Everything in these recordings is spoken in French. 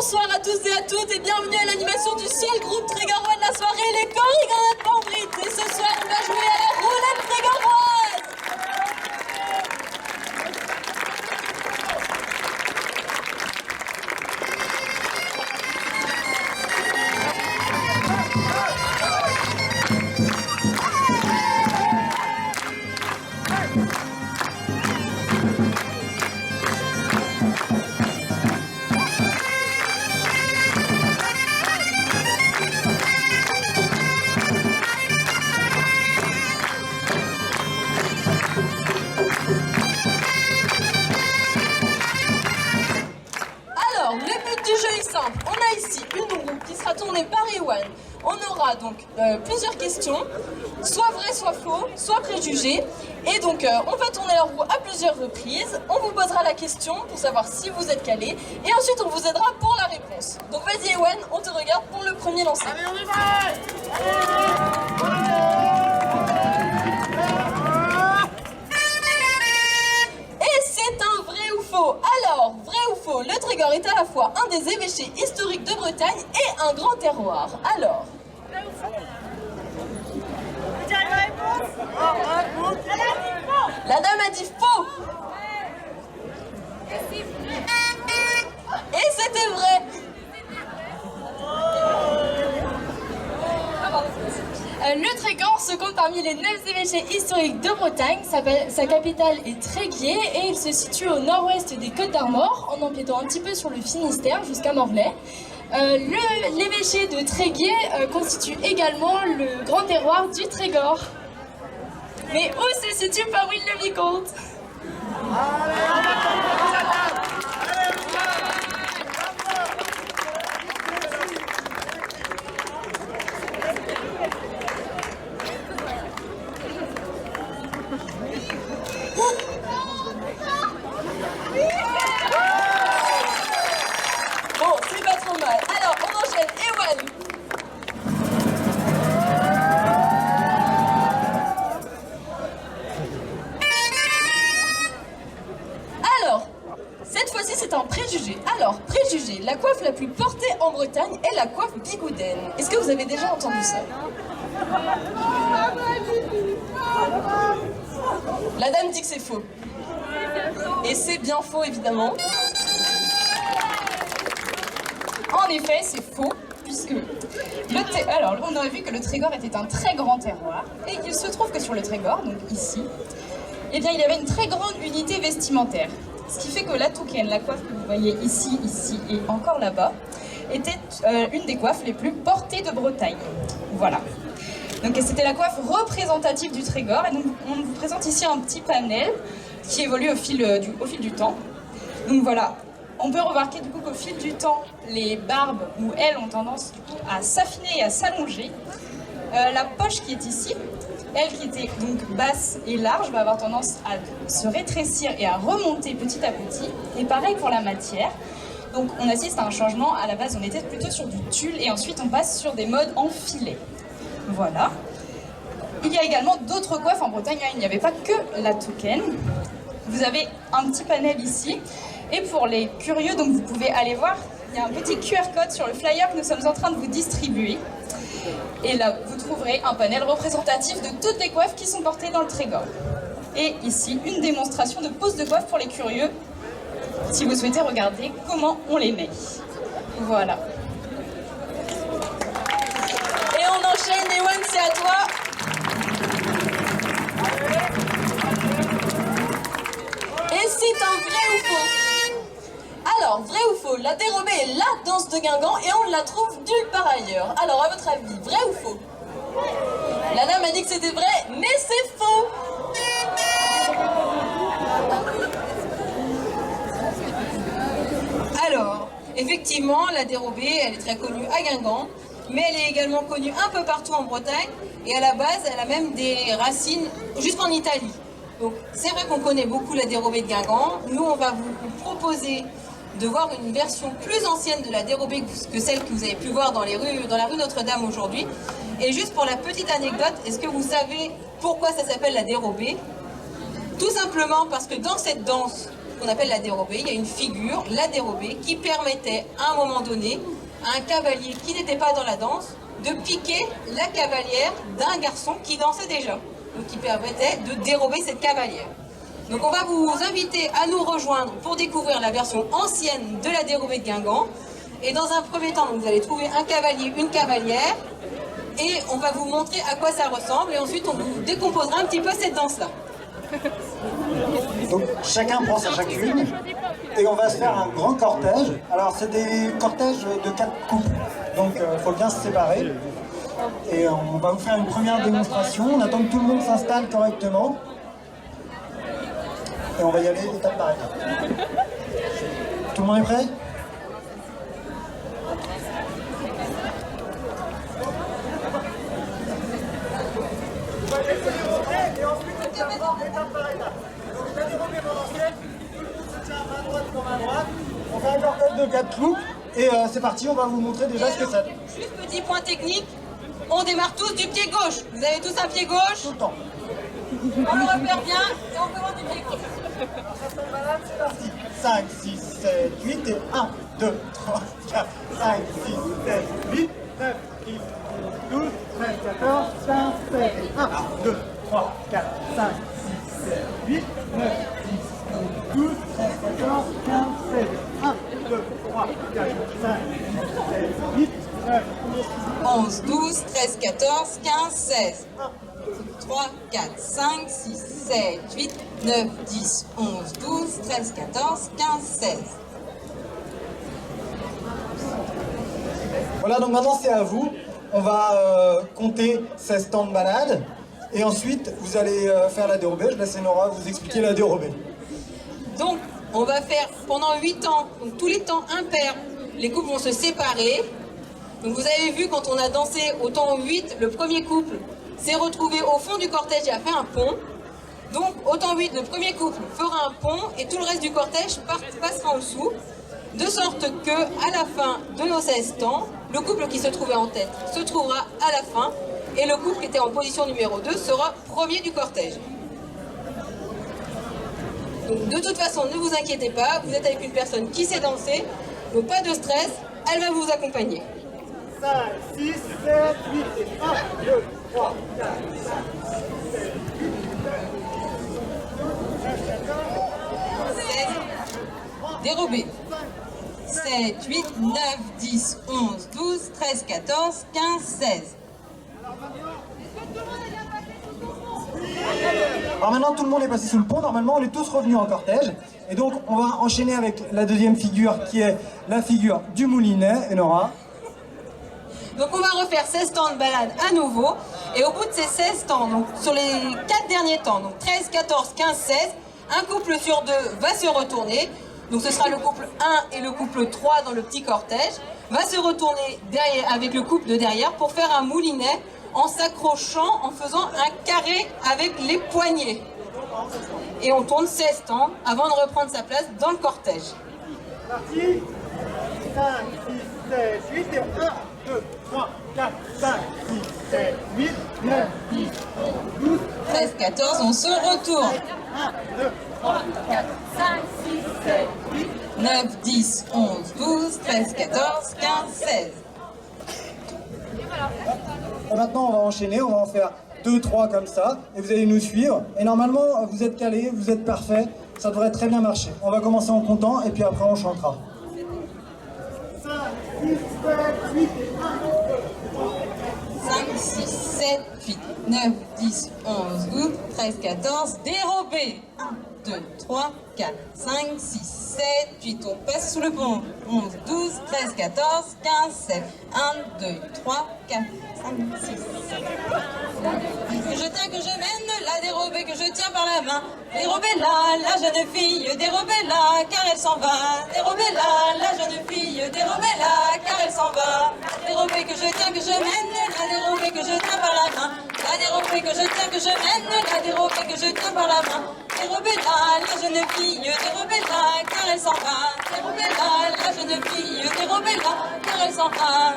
Bonsoir à tous et à toutes et bienvenue à l'animation du seul groupe trégarois de la soirée, les Chorégranates Mambrites. Et ce soir, on va jouer à la roulette trégaroise. On a ici une roue qui sera tournée par Ewan. On aura donc plusieurs questions, soit vraies, soit faux, soit préjugées. Et donc on va tourner la roue à plusieurs reprises. On vous posera la question pour savoir si vous êtes calé. Et ensuite on vous aidera pour la réponse. Donc vas-y Ewan, on te regarde pour le premier lancer. Allez, on y va! Alors, vrai ou faux, le Trégor est à la fois un des évêchés historiques de Bretagne et un grand terroir. Alors la dame a dit faux. Et c'était vrai. Le Trégor se compte parmi les 9 évêchés historiques de Bretagne. Sa capitale est Tréguier et il se situe au nord-ouest des Côtes d'Armor, en empiétant un petit peu sur le Finistère jusqu'à Morlaix. L'évêché de Tréguier constitue également le grand terroir du Trégor. Mais où se situe Pawil le Vicomte? Bon, c'est pas trop mal. Alors, on enchaîne. Ewan. Alors, cette fois-ci, c'est un préjugé. Alors, préjugé, la coiffe la plus portée en Bretagne est la coiffe bigoudaine. Est-ce que vous avez déjà entendu ça? La dame dit que c'est faux. Et c'est bien faux, évidemment. En effet, c'est faux, puisque alors, on a vu que le Trégor était un très grand terroir, et il se trouve que sur le Trégor, donc ici, eh bien, il y avait une très grande unité vestimentaire. Ce qui fait que la toucaine, la coiffe que vous voyez ici, ici et encore là-bas, était une des coiffes les plus portées de Bretagne. Voilà. Donc c'était la coiffe représentative du Trégor, et donc on vous présente ici un petit panel qui évolue au fil du temps. Donc voilà. On peut remarquer du coup qu'au fil du temps, les barbes ou ailes ont tendance du coup à s'affiner et à s'allonger. La poche qui est ici, elle qui était donc basse et large, va avoir tendance à se rétrécir et à remonter petit à petit. Et pareil pour la matière. Donc on assiste à un changement. À la base, on était plutôt sur du tulle et ensuite on passe sur des modes en filet. Voilà. Il y a également d'autres coiffes en Bretagne. Il n'y avait pas que la toucaine. Vous avez un petit panel ici. Et pour les curieux, donc vous pouvez aller voir, il y a un petit QR code sur le flyer que nous sommes en train de vous distribuer. Et là, vous trouverez un panel représentatif de toutes les coiffes qui sont portées dans le Trégor. Et ici, une démonstration de pose de coiffe pour les curieux, si vous souhaitez regarder comment on les met. Voilà. Et on enchaîne, Ewan, c'est à toi. Et c'est un vrai ou faux? Alors, vrai ou faux, la dérobée est la danse de Guingamp et on la trouve nulle part ailleurs. Alors, à votre avis, vrai ou faux? La dame a dit que c'était vrai, mais c'est faux. Alors, effectivement, la dérobée, elle est très connue à Guingamp, mais elle est également connue un peu partout en Bretagne, et à la base, elle a même des racines jusqu'en Italie. Donc, c'est vrai qu'on connaît beaucoup la dérobée de Guingamp. Nous, on va vous proposer de voir une version plus ancienne de la dérobée que celle que vous avez pu voir dans la rue Notre-Dame aujourd'hui. Et juste pour la petite anecdote, est-ce que vous savez pourquoi ça s'appelle la dérobée? Tout simplement parce que dans cette danse, qu'on appelle la dérobée. Il y a une figure, la dérobée, qui permettait à un moment donné à un cavalier qui n'était pas dans la danse de piquer la cavalière d'un garçon qui dansait déjà. Donc qui permettait de dérober cette cavalière. Donc on va vous inviter à nous rejoindre pour découvrir la version ancienne de la dérobée de Guingamp. Et dans un premier temps, vous allez trouver un cavalier, une cavalière, et on va vous montrer à quoi ça ressemble, et ensuite on vous décomposera un petit peu cette danse-là. Donc chacun prend sa chacune, et on va se faire un grand cortège. Alors c'est des cortèges de 4 couples, donc il faut bien se séparer. Et on va vous faire une première démonstration, on attend que tout le monde s'installe correctement. Et on va y aller étape par étape. Tout le monde est prêt ? Et ensuite, on va voir étape par étape. Donc, la dérobée mensuelle, tout le monde se tient à main droite comme à droite. On fait un cortège de 4 clous. Et c'est parti, on va vous montrer déjà ce que c'est. Juste petit point technique, on démarre tous du pied gauche. Vous avez tous un pied gauche? Tout le temps. On le repère bien et on commence du pied gauche. C'est parti. 5, 6, 7, 8 et 1, 2, 3, 4, 5, 6, 7, 8, 9, 10, 12, 13, 14, 15, 16, 1, 2, 3, 4, 5, 6, 7, 8, 9, 10, 12, 13, 14, 15, 16, 1, 2, 3, 4, 5, 6, 7, 8, 9, 11, 12, 13, 14, 15, 16. 3, 4, 5, 6, 7, 8, 9, 10, 11, 12, 13, 14, 15, 16. Voilà, donc maintenant c'est à vous. On va compter 16 temps de balade. Et ensuite, vous allez faire la dérobée. Je laisse Nora vous expliquer la dérobée. Donc, on va faire pendant 8 ans, donc tous les temps impairs, les couples vont se séparer. Donc vous avez vu quand on a dansé au temps 8, le premier couple s'est retrouvé au fond du cortège et a fait un pont. Donc au temps 8, le premier couple fera un pont et tout le reste du cortège passera en dessous. De sorte que à la fin de nos 16 temps, le couple qui se trouvait en tête se trouvera à la fin et le couple qui était en position numéro 2 sera premier du cortège. Donc de toute façon, ne vous inquiétez pas, vous êtes avec une personne qui sait danser, donc pas de stress, elle va vous accompagner. 5, 6, 7, 8 et 1, 2, 3, 4, 5, 6, 7, 8, 9, 16, Dérobé. 7, 8, 9, 10, 11, 12, 13, 14, 15, 16. Alors maintenant tout le monde est passé sous le pont, normalement on est tous revenus en cortège. Et donc on va enchaîner avec la deuxième figure qui est la figure du moulinet. Et Nora ? Donc on va refaire 16 temps de balade à nouveau. Et au bout de ces 16 temps, donc sur les 4 derniers temps, donc 13, 14, 15, 16, un couple sur 2 va se retourner. Donc ce sera le couple 1 et le couple 3 dans le petit cortège. Va se retourner derrière, avec le couple de derrière pour faire un moulinet en s'accrochant, en faisant un carré avec les poignets. Et on tourne 16 temps avant de reprendre sa place dans le cortège. Parti. 5, 6, 7, 8 et 1, 2, 3, 4, 5, 6, 7, 8, 9, 10, 12, 13, 14, on se retourne. 1, 2, 3, 4, 5, 6, 7, 8, 9, 10, 11, 12, 13, 14, 15, 16. Et maintenant on va enchaîner, on va en faire 2, 3 comme ça, et vous allez nous suivre. Et normalement vous êtes calés, vous êtes parfaits, ça devrait très bien marcher. On va commencer en comptant et puis après on chantera. 5, 6, 7, 8 et 1, 5, 6, 7, 8, 9, 10, 11, 12, 13, 14, dérobé. 1, 2, 3, 4, 5, 6, 7, 8, on passe sous le pont. 11, 12, 13, 14, 15, 16, 1, 2, 3, 4, 5, 6, 7. Que je tiens, que je mène, la dérobée que je tiens par la main. Dérobez-la, la jeune fille, dérobez-la, car elle s'en va. Dérobez-la, la jeune fille, dérobez-la, car elle s'en va. Dérobée que je tiens, que je mène, la dérobée que je tiens par la main. La dérobée que je tiens, que je mène, la dérobée que je tiens par la main. Dérobez-la, la jeune fille, dérobez-la, car elle s'en va. Dérobez-la, la jeune fille, dérobez-la, car elle s'en va.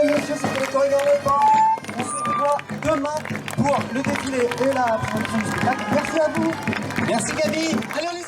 mesdames, messieurs, c'était le Corridor Report. On se revoit demain pour le défilé et la présentation du spectacle. Merci à vous. Merci Gabi. Allez, on les